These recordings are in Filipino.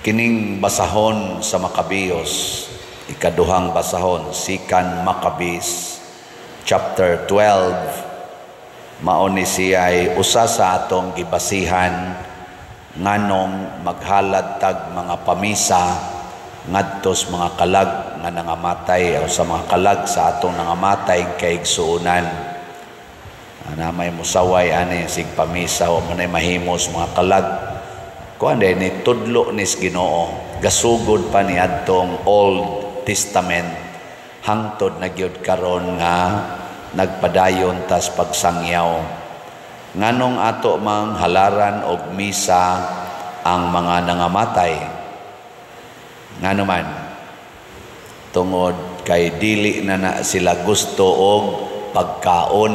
Kining basahon sa Makabiyos, ikaduhang basahon, Sikan Makabis, chapter 12, mao ni siya'y usa sa atong gibasihan nganong maghalad tag mga pamisa ngadtos mga kalag nga nangamatay o sa mga kalag sa atong nangamatay kay igsuunan. Ana may musaway ani sig pamisa o manay mahimos mga kalag. Kuan day ni tudlo nis Ginoo, gasugod pa ni adtong Old Testament hangtod na gyud karon nga nagpadayon tas pagsangyaw. Nganong ato mang halaran og misa ang mga nangamatay. Ngano man tungod kay dili na sila gusto og pagkaon.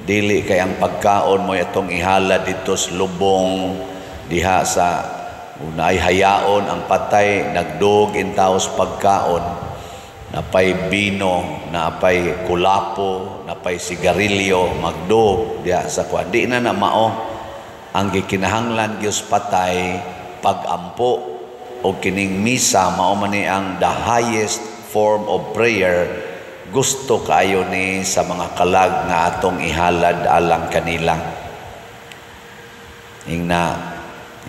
Dili kay ang pagkaon mo itong ihala dito sa lubong diha sa unay hayaon ang patay nagdug intaos pagkaon, napay bino, napay kulapo, napay sigarilyo, magdug diha sa kuan. Di na mao ang gikinahanglan gyud patay pagampo o kining misa mao man ni ang the highest form of prayer. Gusto kaayo ni sa mga kalag nga atong ihalad alang kanila.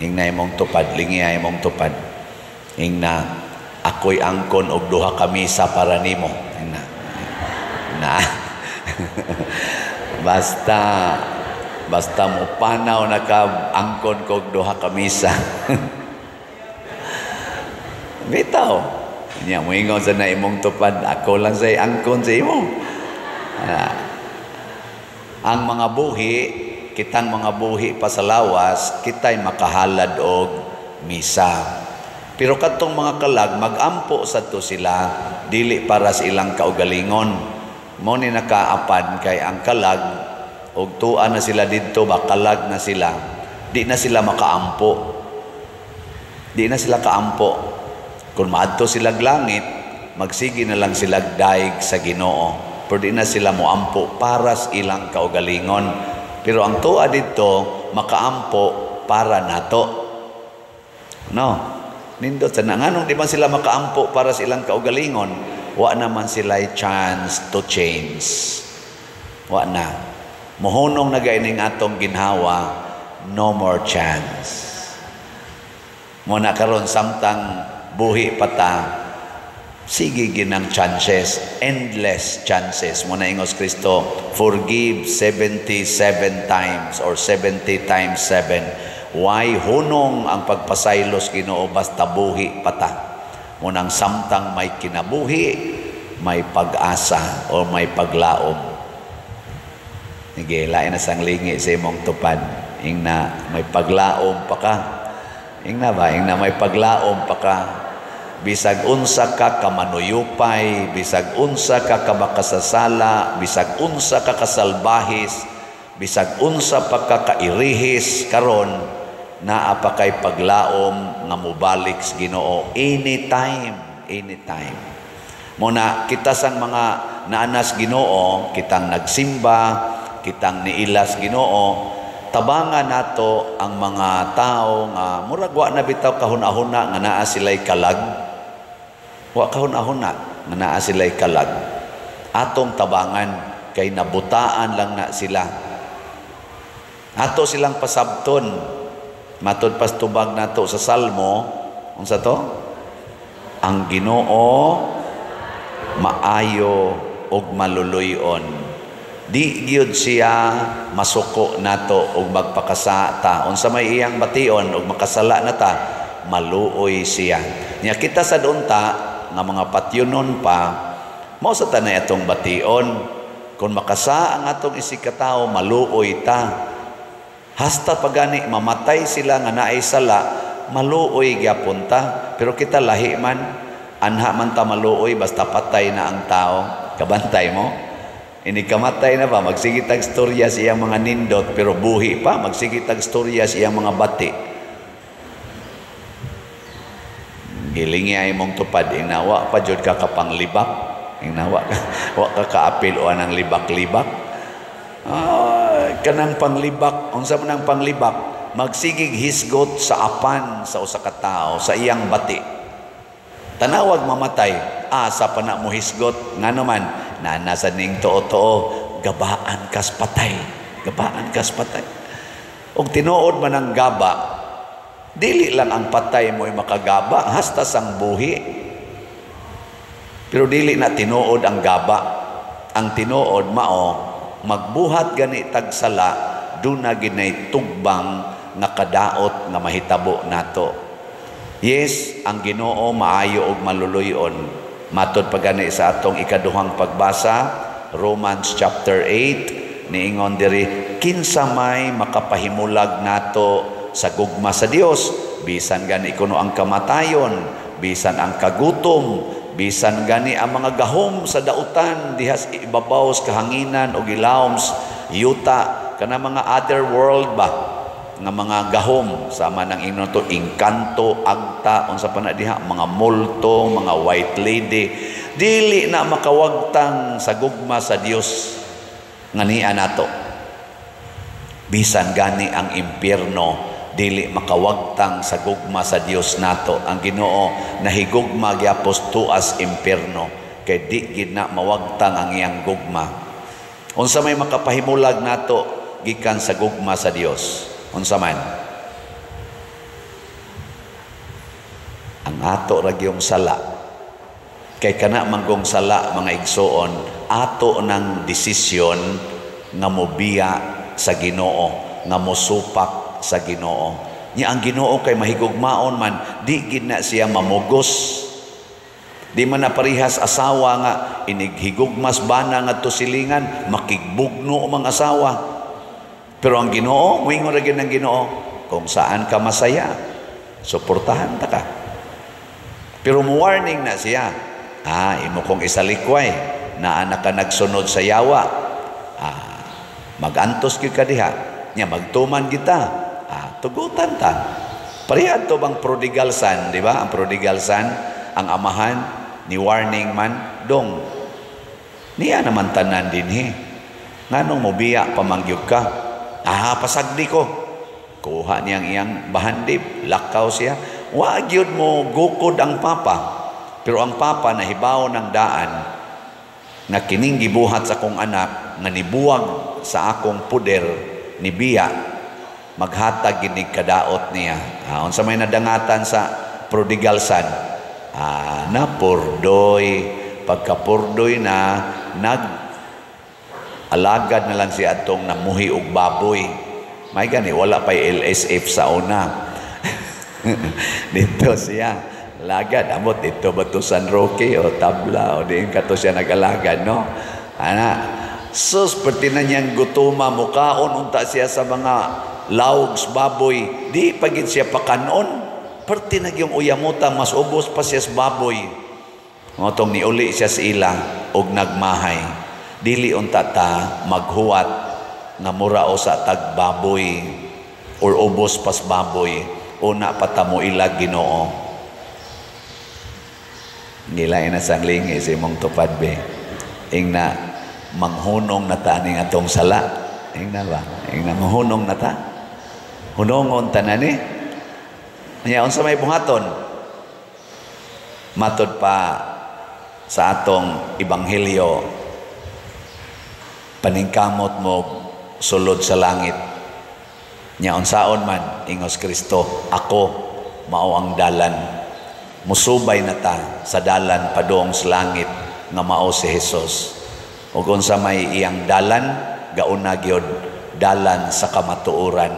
Ingna imong tupad, lingi imong tupad. Ingna ako'y angkon og duha ka misa para nimo. Ingna. Na. basta mo panaw na ka angkon kog duha ka misa. Bitaw. Nya mo ingon sa na imong tupad, ako lang say angkon sa imo. Ang mga buhi, kitang mga buhi pa sa lawas, kita'y makahalad og misa. Pero katong mga kalag, magampo sa to sila, dili para sa ilang kaugalingon. Mo ni nakaapan kay ang kalag, og tuan na sila dito, bakalag na sila, di na sila makaampo. Di na sila kaampo. Kung maadto sila langit, magsigi na lang sila daig sa Ginoo. Pero di na sila moampo para sa ilang kaugalingon. Pero ang tuwa dito, makaampo para nato. No? Nindot sa nanganong di man sila makaampo para sa ilang kaugalingon, wa naman sila'y chance to change. Wa na. Mohunong na gaining atong ginhawa, no more chance. Muna karon samtang buhi pata, sige ginang chances, endless chances. Muna ingos Kristo, forgive 77 times or 70 times 7. Why hunong ang pagpasaylos Ginoo basta buhi pata. Munang samtang may kinabuhi, may pag-asa o may paglaom. Lain na sang lingi sa imong tupad. Ingna may paglaom pa ka. Ingna may paglaom pa ka. Bisag unsa ka kamanuyupay, bisag unsa ka kabakasasala, bisag unsa ka kasalbahis, bisag unsa pa ka kairihis karon, naa pa kay paglaom nga mobalik sa Ginoo anytime. Muna kita sang mga naanas Ginoo, kitang nagsimba, kitang niilas Ginoo, tabangan nato ang mga tao nga murag wa na bitaw kahuna-huna nga naa sila'y kalag. Wa kahuna-huna nga naa sila'y kalag. Atong tabangan kay nabutaan lang na sila. Ato silang pasabton. Matod pas tubag nato sa Salmo, unsa to? Ang Ginoo maayo og maluluyon. Di gyud siya masuko nato og magpakasa ta. Unsa may iyang bation og makasala na ta, maluoy siya. Nya kita sa doon ta nga mga patyonon pa, mao sa tanay atong bation. Kung makasa ang atong isikataw, maluoy ta. Hasta pagani mamatay sila nga naay sala, maluoy gyapon ta. Pero kita lahi man, anha man ta maluoy basta patay na ang tao. Kabantay mo? Ini kamatay na ba, magsigitag storya siyang mga nindot, pero buhi pa, magsigitag storya siyang mga bati. Gilingi ay mong tupad, inawa pa jud ka kapanglibak, inawa wa ka kaapil o anang libak-libak. Kanang panglibak, unsa man ang panglibak? magsigig hisgot sa apan sa usa ka tawo sa iyang bati. Tanawag mamatay, asa pa na mo hisgot, nga naman, nasa ning too-too, gabaan kas patay. Gabaan kas patay. Og tinuod man ang gaba, dili lang ang patay mo'y makagaba, hasta sang buhi. Pero dili na tinuod ang gaba. Ang tinuod mao, magbuhat gani tagsala, doon na ginay tugbang nga kadaot nga mahitabo nato. Yes, ang Ginoo maayo og maluluyon. Matod pa gani sa atong ikaduhang pagbasa, Romans chapter 8, niingon diri, kinsa may makapahimulag nato sa gugma sa Dios, bisan gani kuno ang kamatayon, bisan ang kagutom, bisan gani ang mga gahom sa dautan dihas ibabaw sa kahanginan o ilawom yuta kana mga other world ba nga mga gahom sama ng inon to Encanto, Agta, unsa pa na diha, mga multo, mga white lady, dili na makawagtang sa gugma sa Dios nga niya nato. Bisan gani ang impyerno, dili makawagtang sa gugma sa Dios nato. Ang Ginoo nahigugma gyapos tuas impyerno kay di gid na mawagtang ang iyang gugma. Unsa may makapahimulag nato gikan sa gugma sa Dios? Unsa man? Ang ato ra gyung sala. Kay kana manggong sala mga igsoon, ato nang desisyon nga mobiya sa Ginoo, nga mosupak sa Ginoo. Nya ang Ginoo kay mahigugmaon man, di gid na siya mamugos. Di man na parihas asawa nga inighigugmas bana ngadto silingan, makigbugno mga asawa. Pero ang Ginoo, moingon ra gyud ng Ginoo, kung saan ka masaya, suportahan ta ka. Pero warning na siya, imo kong isalikway, na anak ka nagsunod sa yawa, magantos gyud ka diha, nya magtuman kita, tugutan ta. Parehad to bang prodigal son, di ba? Ang prodigal son, ang amahan, ni warning man, dong, niya naman tanan din nganong mobiya pamangyog ka, pasagdi ko. Kuha niyang iyang bahandib, lakaw siya. Wa gyud mo gukod ang papa. Pero ang papa nahibaw ng daan nga kining gibuhat sa akong anak nga nibuwag sa akong puder ni biya, maghatag gid kadaot niya. Unsa may nadangatan sa prodigal son? Napurdoy. Pagkapurdoy na, alagad na lang siya atong namuhi og baboy. May gani, wala pa LSF sa una. Dito siya, alagad. Amot, dito ba to San Roque o Tabla o diin ka to siya nag-alagad, no? Sus, perti na niyang gutuma, mukaon, unta siya sa mga laugs, baboy. Di pagit siya pakanon. Perti na yung uyamuta, mas ubos pa siya sa baboy. Ngotong niuli siya sa ila og nagmahay. Dili unta ta maghuwat nga mura o sa tagbaboy or ubos pas baboy, una patamo ilag Ginoo. Nilay na sang lingi si mong tupad be. Ing na manghunong na ta ning atong sala. Ing na ba? Ing na manghunong na ta. Hunongon ta na ni. Nya unsa may buhaton? Matod pa sa atong ebanghelyo, paningkamot mo sulod sa langit. Nya unsaon man ingos Kristo, ako mao ang dalan. Musubay na ta sa dalan padung sa langit nga mao si Hesus. Ug unsa may iyang dalan, gauna gyud dalan sa kamatuoran.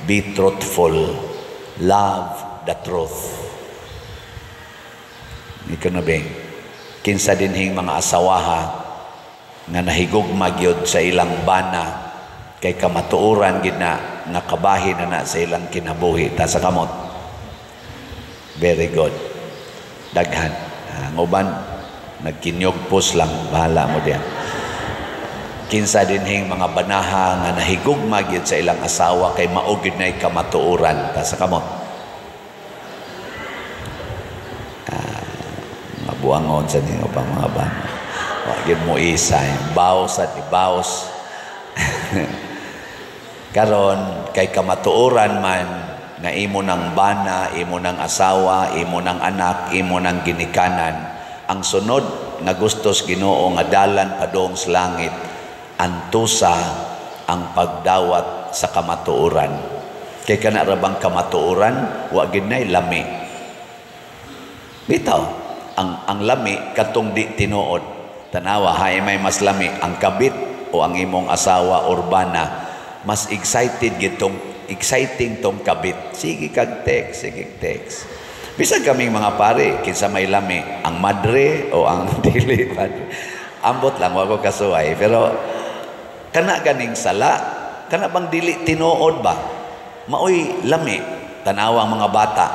Be truthful, love the truth. Ikaw na beng, kinsa dinhing mga asawaha nga nahigugma gyud sa ilang bana kay kamatuoran gid na nakabahin na sa ilang kinabuhi ta sa kamot. Very good. Daghan. Ang uban nagkinyugpos lang, bahala mo diyan. Kinsa dinhing mga banaha nga nahigugma gyud sa ilang asawa kay mao gyud nay kamatuoran ta sa kamot. Buangon sa ninyo pang mga bana. Wagin mo isa, baos at ibaos. Karon, tinood. Kay kamatuoran man nga imo ng bana, imo ng asawa, imo ng anak, imo ng ginikanan. Ang sunod nga gustos Ginoo nga dalan padong sa langit, antusa ang pagdawat sa kamatuoran. Kay kana ra bang kamatuoran, wa gid nay lami. Bitaw, ang lami katong di tinuod. Tanawa, hay may mas lami ang kabit o ang imong asawa urbana. Mas exciting tong kabit. Sige kag text, sige text. Bisag kaming mga pare, kinsa may lami, ang madre o ang dili madre. Ambot lang, wag ko kasuway. Pero kana ganing sala, kana bang dili tinuod ba? Maoy lami, tanawang mga bata.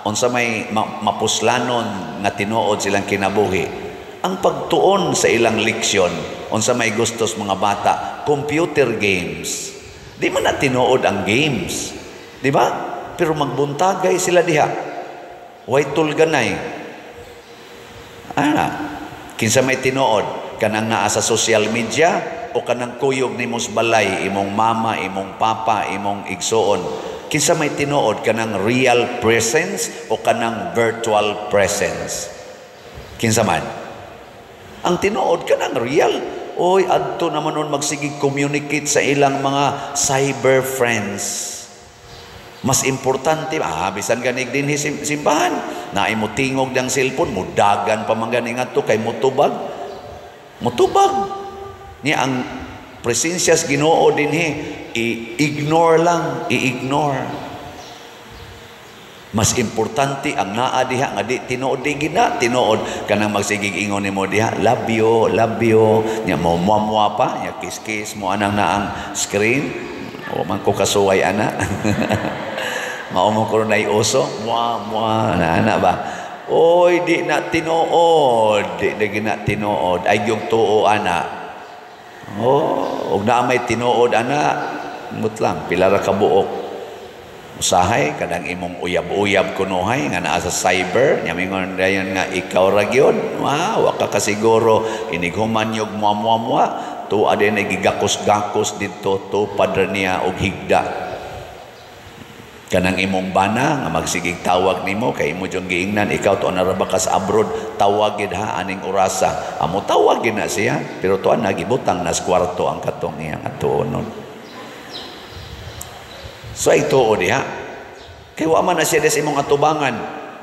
Unsa may mapuslanon nga tinuod silang kinabuhi. Ang pagtuon sa ilang leksyon, unsa may gustos mga bata, computer games. Di man na tinuod ang games. Di ba? Pero magbuntagay sila diha. Way tulganay. Kinsa may tinuod? Kanang naa sa social media o kanang kuyog ni mos balay, imong mama, imong papa, imong igsoon. Kinsa may tinuod? Kanang real presence o kanang virtual presence? Kinsa man? Ang tinuod kanang real. Oy, adto naman nun magsigig communicate sa ilang mga cyber friends. Mas importante, bisan ganig din simbahan. Na imo tingog ng cellphone, mudagan pa man ganing ato kay mutubag. Mutubag. Niya ang presensya sa Ginoo din i-ignore lang, i-ignore. Mas importante ang naa diha nga di tinuod di gina tinuod kanang magsigig ingon nimo diha love you nya mo pa nya kiss mo anang naang screen o man ko kasuway ana mao mo ko nay uso na ana ba oy di na tinuod di gina tinuod ay gyud tuo ana og na may tinuod ana mutlang pila ra ka buok usahay kadang imong uyab-uyab kunuhay nga naa sa cyber nya mingon dayon nga ikaw ra gyud wa ka kasiguro inighuman yog muamwa tu ade na gigakos-gakos dito tu padra niya og higda kanang imong bana nga magsigig tawag nimo kay imo jung giingnan ikaw to na ra ba ka sa abroad tawag gid ha aning orasa amo tawag gid na siya pero tuan nagibutang nas kwarto ang katong iyang atuonon. So ay tuo diha. Kay wa man na siya des imong atubangan.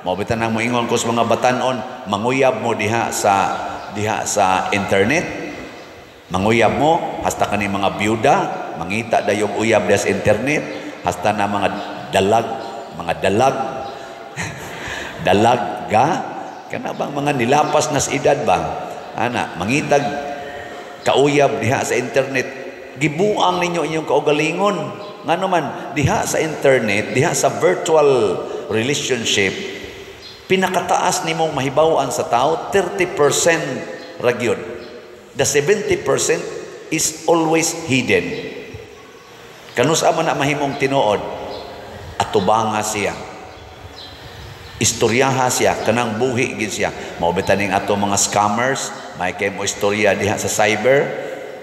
Mao bitan nang moingon ko sa mga batan-on, manguyab mo diha sa internet. Manguyab mo hasta kani mga byuda, mangita dayong uyab des internet, hasta na mga dalag dalagga kana bang mga nilapas nas edad ba? Ana, mangitag kauyab diha sa internet. Gibuang ninyo inyong kaugalingon. Nga naman, diha sa internet, diha sa virtual relationship, pinakataas ni mong mahibawan sa tao, 30% ragyod. The 70% is always hidden. Kanus man na mahimong tinuod, atubanga siya. Istoryaha siya, kanang buhi gid siya. Maubitaning ato mga scammers, may kay mo istorya diha sa cyber,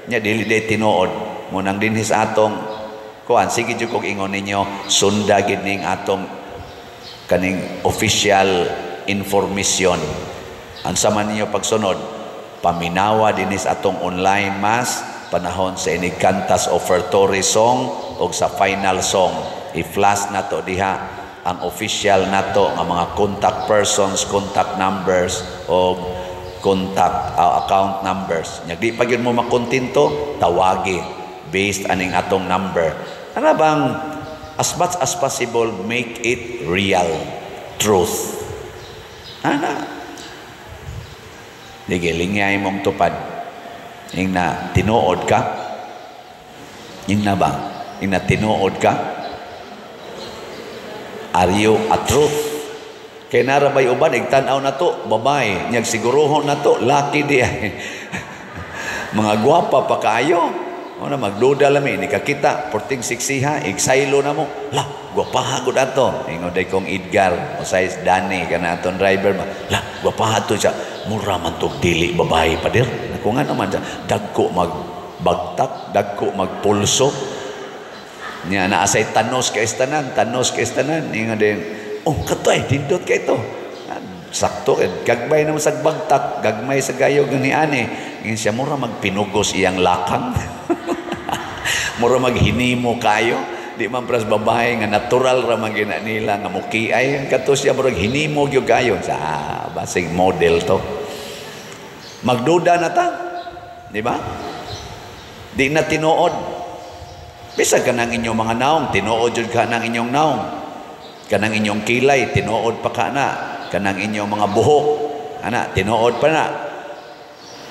nya dili day tinuod. Munang dinhi sa atong sige jud kog ingon ninyo sunda gid ning atong kaning official information. Ansa man ninyo pagsunod paminawa dinis atong online mass panahon sa inig kantas offertory song og sa final song i-flash nato diha ang official nato nga mga contact persons, contact numbers o contact account numbers. Nya di pa gyud mo makontinto tawagi based aning atong number. Ano bang as much as possible make it real truth. Ana digilingay mong tupad ing na tinuod ka ing na ba ing na tinuod ka are you a truth kay narabay uban igtan-aw na to babay nyag siguruhon na to laki di ay mga gwapa pa kaayo. Ano magduda lami ni kakita porting siksiha eksaylo na mo la gwapaha gud ato ingon day kong Edgar o size Danny kana aton driver ba la gwapaha to siya mura man tog dili babae pader ako nga naman dagko magbagtak dagko magpulso Nya naasay tanos kay istanan, inga din. Oh, katoy dindot kay ito. Sakto gagmay naman sa bagtak, gagmay sa gayog ni ani. Ngin siya mura magpinugos iyang lakang. Mura maghinimo kayo. Di man pras babae nga natural ra man gina nila nga mukiay kato siya murag hinimo gyud kayo sa basig model to. Magduda na ta. Di ba? Di na tinuod. Bisag ka ng inyong mga naong, tinuod jud ka ng inyong naong. Kanang inyong kilay, tinuod pa ka na. Kanang inyong mga buhok, ana, tinuod pa na.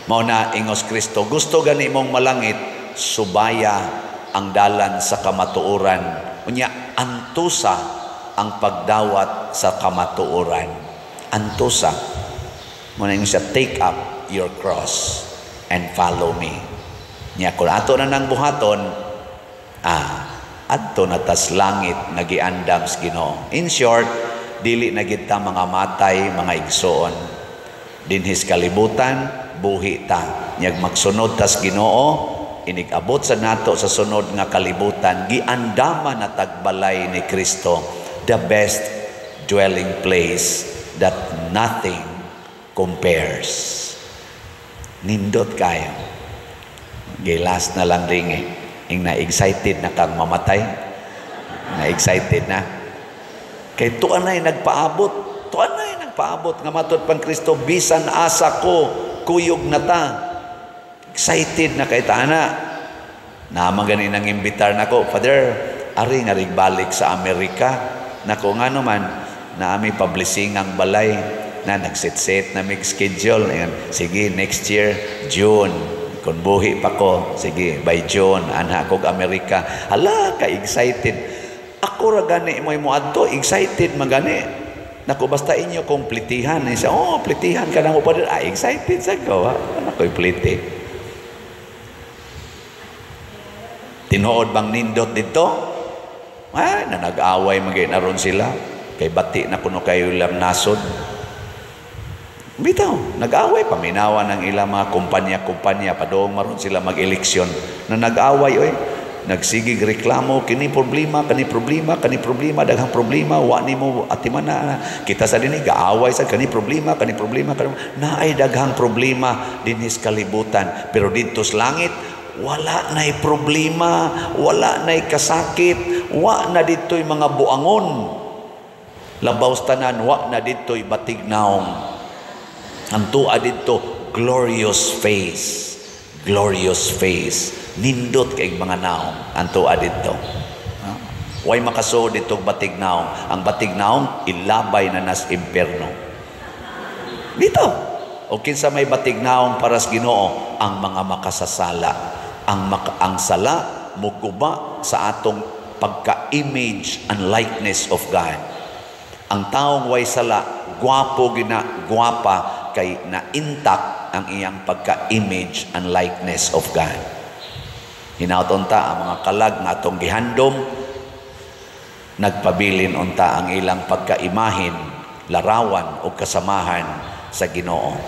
Mao na ingos Kristo, gusto gani mong malangit, subaya ang dalan sa kamatuoran. Unya, antusa ang pagdawat sa kamatuoran. Antusa. Muna yung siya, take up your cross and follow me. Nya, kung ato na nang buhaton, adto na tas langit nagiandam sa Ginoo. In short, dili na kita mga matay, mga igsoon. Dinhis kalibutan, buhi ta. Nyag magsunod tas Ginoo, inigabot sa nato sa sunod nga kalibutan, giandama na tagbalay ni Kristo, the best dwelling place that nothing compares. Nindot kayo. Gilas na lang ringi. Ing na-excited na kang mamatay. Na-excited na. Kay tuan na nagpaabot. Tuan na nagpaabot. Nga matod pang Kristo, bisan asa ko, kuyog na ta. Excited na kay taana. Naman ganin ang imbitar na ko, Father, ari nga balik sa Amerika. Nako nga naman, na ami publishing ang balay na nagsit-set na may schedule. Sige, next year, June. Kung buhi pa ko, sige, by June, anha kog Amerika. Hala, ka-excited. Ako ra gani mo adto, excited magani. Naku, basta inyo kong plitihan. Siya, plitihan ka na mo pa din. Excited sa ko, ha? Ako'y pliti. Tinuod bang nindot dito? Na nag-away magay na ron sila. Kay bati na kuno kayo ilang nasod. Bitaw, nag-away, paminawa ng ilang mga kumpanya, padoong maroon sila mag-eleksyon na nag-away, nagsigig reklamo, kani problema, daghang problema, wa ni mo atimana, kita sa dinig, gaaway sa kani problema, naay daghang problema dinhis kalibutan, pero dito sa langit, wala na'y problema, wala na'y kasakit, wa na dito'y mga buangon, labaw tanan, wa na dito'y batignaong. Ang tuwa dito, glorious face. Nindot kay mga naong. Ang tuwa dito. Way makaso dito batignaong. Ang batignaong, ilabay na nas impyerno. Dito. O kinsa may batignaong para sa Ginoo, ang mga makasasala. Ang sala, muguba sa atong pagka-image and likeness of God. Ang taong way sala, guwapo guwapa, kay na-intact ang iyang pagka-image and likeness of God. Hinauton ta ang mga kalag nga atong gihandom, nagpabilin unta ang ilang pagka-imahin, larawan o kasamahan sa Ginoo.